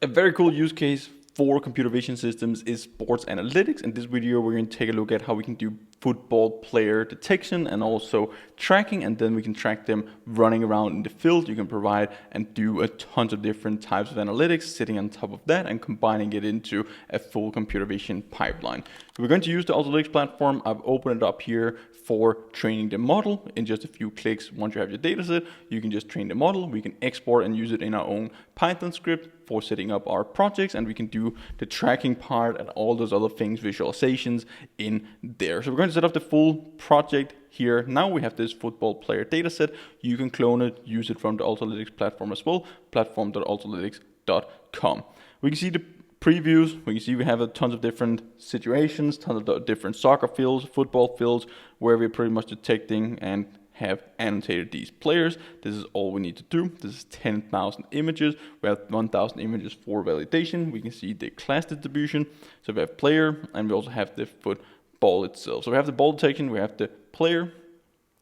A very cool use case for computer vision systems is sports analytics. In this video, we're going to take a look at how we can do football player detection and also tracking, and then we can track them running around in the field. You can provide and do a tons of different types of analytics sitting on top of that and combining it into a full computer vision pipeline. So we're going to use the Ultralytics platform. I've opened it up here for training the model in just a few clicks. Once you have your dataset, you can just train the model. We can export and use it in our own Python script for setting up our projects, and we can do the tracking part and all those other things, visualizations in there. So we're going to set up the full project here. Now we have this football player dataset. You can clone it, use it from the Ultralytics platform as well, platform.ultralytics.com. We can see the previews. We can see we have a tons of different situations, tons of different soccer fields, football fields, where we're pretty much detecting and have annotated these players. This is all we need to do. This is 10,000 images. We have 1,000 images for validation. We can see the class distribution. So we have player, and we also have the football itself. So we have the ball detection, we have the player,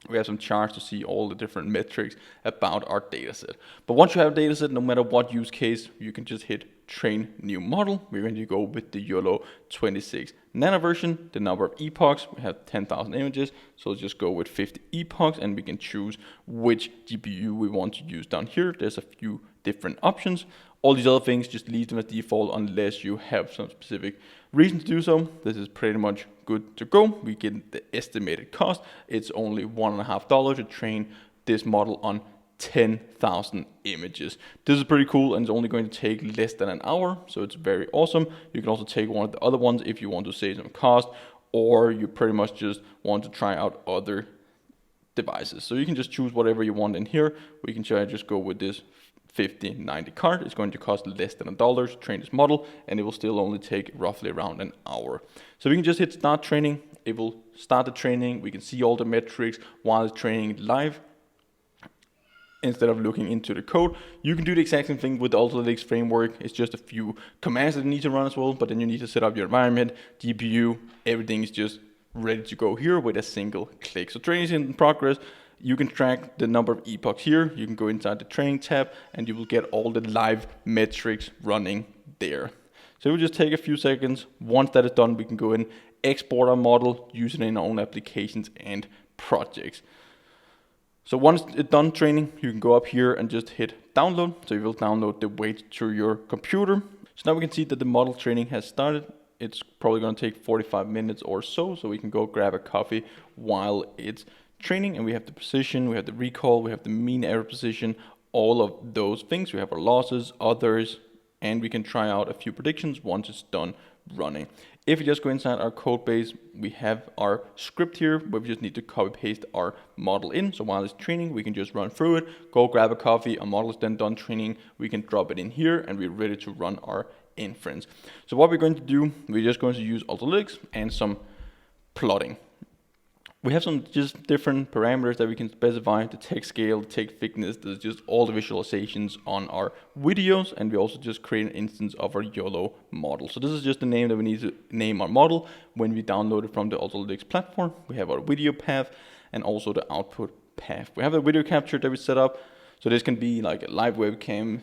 we have some charts to see all the different metrics about our dataset. But once you have a dataset, no matter what use case, you can just hit train new model. We're going to go with the YOLO26 nano version. The number of epochs, we have 10,000 images, so let's just go with 50 epochs, and we can choose which GPU we want to use down here. There's a few different options. All these other things, just leave them as default unless you have some specific reason to do so. This is pretty much good to go. We get the estimated cost. It's only $1.50 to train this model on 10,000 images. This is pretty cool, and it's only going to take less than an hour, so it's very awesome. You can also take one of the other ones if you want to save some cost, or you pretty much just want to try out other devices. So you can just choose whatever you want in here. We can just go with this 5090 card. It's going to cost less than $1 to train this model, and it will still only take roughly around an hour. So we can just hit start training. It will start the training. We can see all the metrics while it's training live, instead of looking into the code. You can do the exact same thing with the Ultralytics framework. It's just a few commands that you need to run as well, but then you need to set up your environment, GPU, everything is just ready to go here with a single click. So training is in progress. You can track the number of epochs here. You can go inside the training tab, and you will get all the live metrics running there. So it will just take a few seconds. Once that is done, we can go in, export our model, use it in our own applications and projects. So once it's done training, you can go up here and just hit download. So you will download the weight to your computer. So now we can see that the model training has started. It's probably going to take 45 minutes or so. So we can go grab a coffee while it's training. And we have the precision, we have the recall, we have the mean error precision, all of those things. We have our losses, others, and we can try out a few predictions once it's done running. If you just go inside our code base, we have our script here where we just need to copy paste our model in. So while it's training, we can just run through it, go grab a coffee, our model is then done training, we can drop it in here, and we're ready to run our inference. So what we're going to do, we're just going to use Ultralytics and some plotting. We have some just different parameters that we can specify: the text scale, the text thickness. There's just all the visualizations on our videos, and we also just create an instance of our YOLO model. So this is just the name that we need to name our model when we download it from the Ultralytics platform. We have our video path and also the output path. We have a video capture that we set up. So this can be like a live webcam,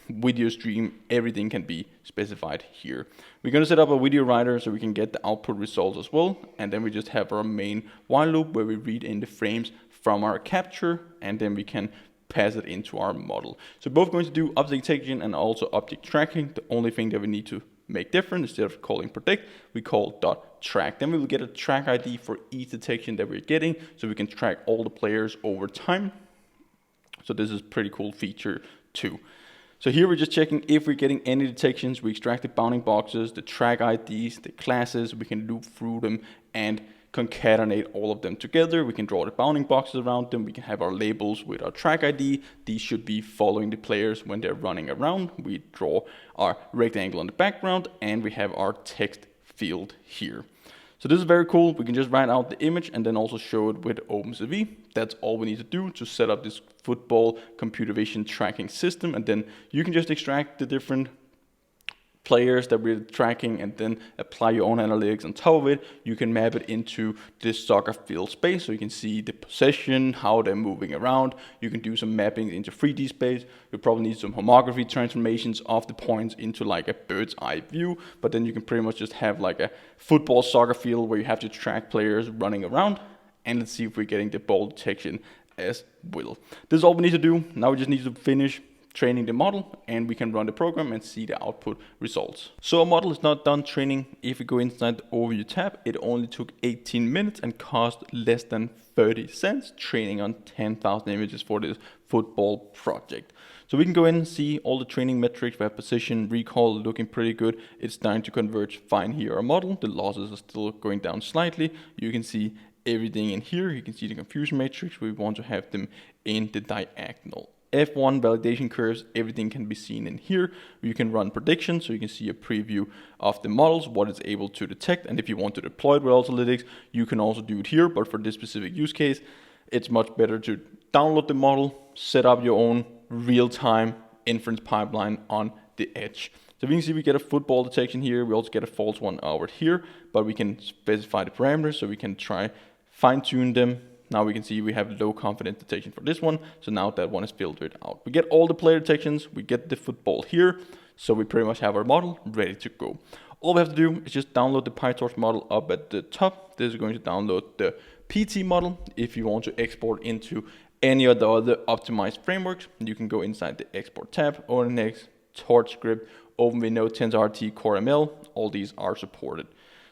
video stream, everything can be specified here. We're going to set up a video writer so we can get the output results as well, and then we just have our main while loop where we read in the frames from our capture, and then we can pass it into our model. So both going to do object detection and also object tracking. The only thing that we need to make different, instead of calling predict, we call .track. Then we will get a track ID for each detection that we're getting, so we can track all the players over time. So this is a pretty cool feature too. So here we're just checking if we're getting any detections. We extract the bounding boxes, the track IDs, the classes. We can loop through them and concatenate all of them together. We can draw the bounding boxes around them. We can have our labels with our track ID. These should be following the players when they're running around. We draw our rectangle on the background, and we have our text field here. So this is very cool. We can just write out the image and then also show it with OpenCV. That's all we need to do to set up this football computer vision tracking system. And then you can just extract the different players that we're tracking and then apply your own analytics on top of it, you can map it into this soccer field space. So you can see the possession, how they're moving around. You can do some mapping into 3D space. You probably need some homography transformations of the points into like a bird's eye view, but then you can pretty much just have like a football soccer field where you have to track players running around. And let's see if we're getting the ball detection as well. This is all we need to do. Now we just need to finish training the model and we can run the program and see the output results. So our model is not done training. If we go inside the overview tab, it only took 18 minutes and cost less than 30 cents training on 10,000 images for this football project. So we can go in and see all the training metrics. We have position, recall looking pretty good. It's starting to converge fine here. Our model, the losses are still going down slightly. You can see everything in here. You can see the confusion matrix. We want to have them in the diagonal. F1 validation curves, everything can be seen in here. You can run predictions, so you can see a preview of the models, what it's able to detect. And if you want to deploy it with Ultralytics, you can also do it here. But for this specific use case, it's much better to download the model, set up your own real-time inference pipeline on the edge. So we can see we get a football detection here. We also get a false one over here, but we can specify the parameters so we can try fine-tune them. Now we can see we have low confidence detection for this one. So now that one is filtered out. We get all the player detections. We get the football here. So we pretty much have our model ready to go. All we have to do is just download the PyTorch model up at the top. This is going to download the PT model. If you want to export into any of the other optimized frameworks, you can go inside the export tab, ONNX, Torch script, OpenWindow, TensorRT, Core ML. All these are supported.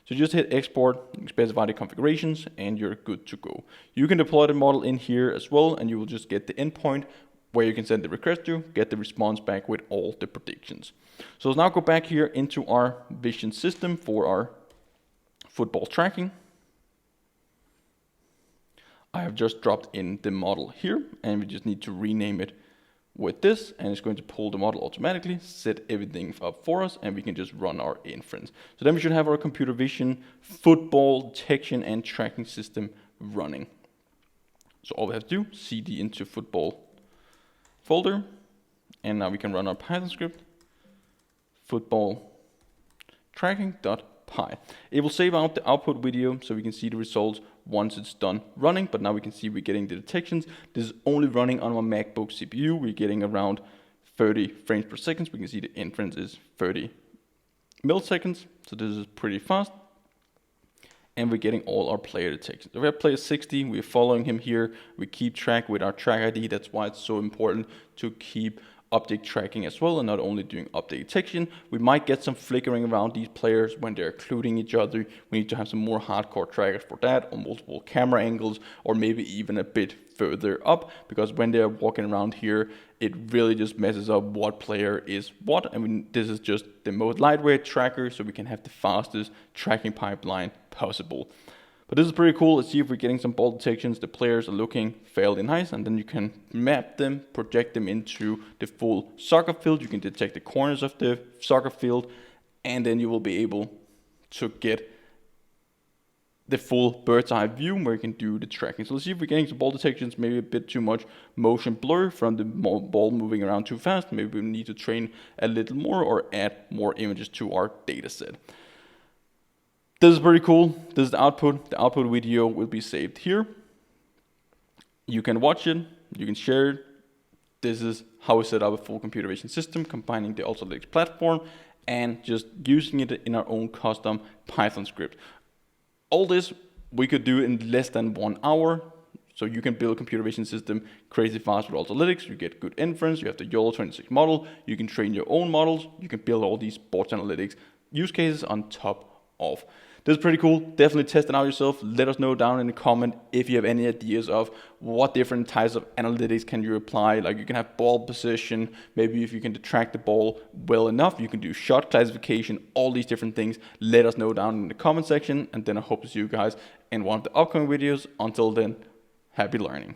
So just hit export, specify the configurations, and you're good to go. You can deploy the model in here as well, and you will just get the endpoint where you can send the request to, get the response back with all the predictions. So let's now go back here into our vision system for our football tracking. I have just dropped in the model here, and we just need to rename it with this, and it's going to pull the model automatically, set everything up for us, and we can just run our inference. So then we should have our computer vision, football detection and tracking system running. So all we have to do, cd into football folder, and now we can run our Python script, football tracking.py. It will save out the output video so we can see the results once it's done running, but now we can see we're getting the detections. This is only running on my MacBook CPU. We're getting around 30 frames per second. We can see the inference is 30 milliseconds, so this is pretty fast. And we're getting all our player detections. So we have player 60, we're following him here. We keep track with our track ID. That's why it's so important to keep object tracking as well, and not only doing object detection. We might get some flickering around these players when they're occluding each other. We need to have some more hardcore trackers for that, or multiple camera angles, or maybe even a bit further up, because when they're walking around here, it really just messes up what player is what. I mean, this is just the most lightweight tracker, so we can have the fastest tracking pipeline possible. But this is pretty cool. Let's see if we're getting some ball detections. The players are looking fairly nice, and then you can map them, project them into the full soccer field. You can detect the corners of the soccer field, and then you will be able to get the full bird's eye view where you can do the tracking. So let's see if we're getting some ball detections, maybe a bit too much motion blur from the ball moving around too fast. Maybe we need to train a little more or add more images to our data set. This is pretty cool. This is the output. The output video will be saved here. You can watch it. You can share it. This is how we set up a full computer vision system, combining the Ultralytics platform and just using it in our own custom Python script. All this we could do in less than 1 hour. So you can build a computer vision system crazy fast with Ultralytics. You get good inference. You have the YOLO26 model. You can train your own models. You can build all these sports analytics use cases on top of. This is pretty cool. Definitely test it out yourself. Let us know down in the comment if you have any ideas of what different types of analytics can you apply. Like you can have ball position. Maybe if you can track the ball well enough, you can do shot classification, all these different things. Let us know down in the comment section. And then I hope to see you guys in one of the upcoming videos. Until then, happy learning.